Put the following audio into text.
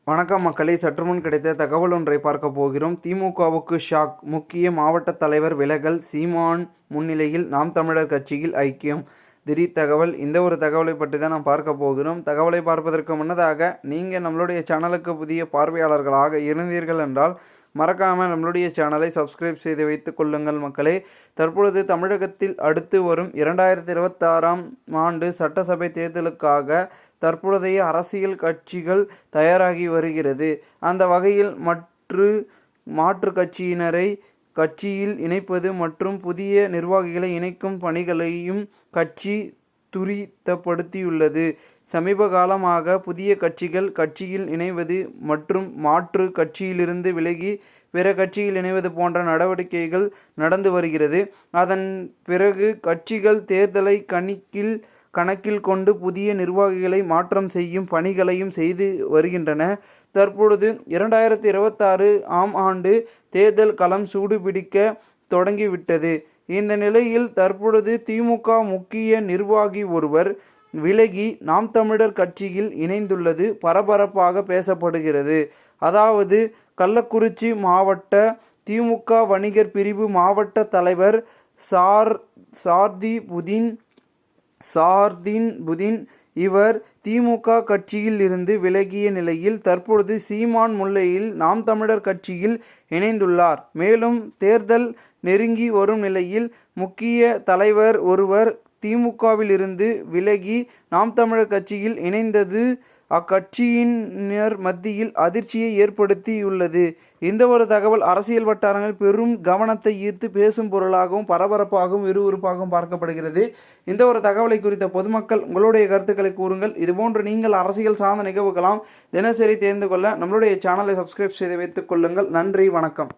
வணக்கம் மக்களே, சற்றுமுன் கிடைத்த தகவல் ஒன்றை பார்க்க போகிறோம். திமுகவுக்கு ஷாக், முக்கிய மாவட்ட தலைவர் விலகல், சீமான் முன்னிலையில் நாம் தமிழர் கட்சியில் ஐக்கியம். திடீர் தகவல். இந்த ஒரு தகவலை பற்றி தான் நாம் பார்க்க போகிறோம். தகவலை பார்ப்பதற்கு முன்னதாக நீங்கள் நம்மளுடைய சேனலுக்கு புதிய பார்வையாளர்களாக இருந்தீர்கள் என்றால் மறக்காமல் நம்மளுடைய சேனலை சப்ஸ்கிரைப் செய்து வைத்துக் கொள்ளுங்கள் மக்களே. தற்பொழுது தமிழகத்தில் அடுத்து வரும் 2026ஆம் ஆண்டு சட்டசபை தேர்தலுக்காக தற்பொழுதைய அரசியல் கட்சிகள் தயாராகி வருகிறது. அந்த வகையில் மாற்று கட்சியினரை கட்சியில் இணைப்பது மற்றும் புதிய நிர்வாகிகளை இணைக்கும் பணிகளையும் கட்சி துரிதப்படுத்தியுள்ளது. சமீப காலமாக புதிய கட்சிகள் கட்சியில் இணைவது மற்றும் மாற்று கட்சியிலிருந்து விலகி பிற கட்சியில் இணைவது போன்ற நடவடிக்கைகள் நடந்து வருகிறது. அதன் பிறகு கட்சிகள் தேர்தலை கணக்கில் கொண்டு புதிய நிர்வாகிகளை மாற்றம் செய்யும் பணிகளையும் செய்து வருகின்றன. தற்பொழுது 2026 ஆம் ஆண்டு தேர்தல் களம் சூடுபிடிக்க தொடங்கிவிட்டது. இந்த நிலையில் தற்பொழுது திமுக முக்கிய நிர்வாகி ஒருவர் விலகி நாம் தமிழர் கட்சியில் இணைந்துள்ளது பரபரப்பாக பேசப்படுகிறது. அதாவது கள்ளக்குறிச்சி மாவட்ட திமுக வணிகர் பிரிவு மாவட்ட தலைவர் சார்தீன் புதீன் இவர் திமுக கட்சியில் இருந்து விலகிய நிலையில் தற்பொழுது சீமான் முன்னிலையில் நாம் தமிழர் கட்சியில் இணைந்துள்ளார். மேலும் தேர்தல் நெருங்கி வரும் நிலையில் முக்கிய தலைவர் ஒருவர் திமுகவில் இருந்து விலகி நாம் தமிழர் கட்சியில் இணைந்தது அக்கட்சியினர் மத்தியில் அதிர்ச்சியை ஏற்படுத்தியுள்ளது. இந்த ஒரு தகவல் அரசியல் வட்டாரங்களில் பெரும் கவனத்தை ஈர்த்து பேசும் பொருளாகவும் பரபரப்பாகவும் விறுவிறுப்பாகவும் பார்க்கப்படுகிறது. இந்த ஒரு தகவலை குறித்த பொதுமக்கள் உங்களுடைய கருத்துக்களை கூறுங்கள். இதுபோன்று நீங்கள் அரசியல் சார்ந்த நிகழ்வுகளாம் தினசரி தெரிந்து கொள்ள நம்மளுடைய சேனலை சப்ஸ்கிரைப் செய்து வைத்துக் கொள்ளுங்கள். நன்றி, வணக்கம்.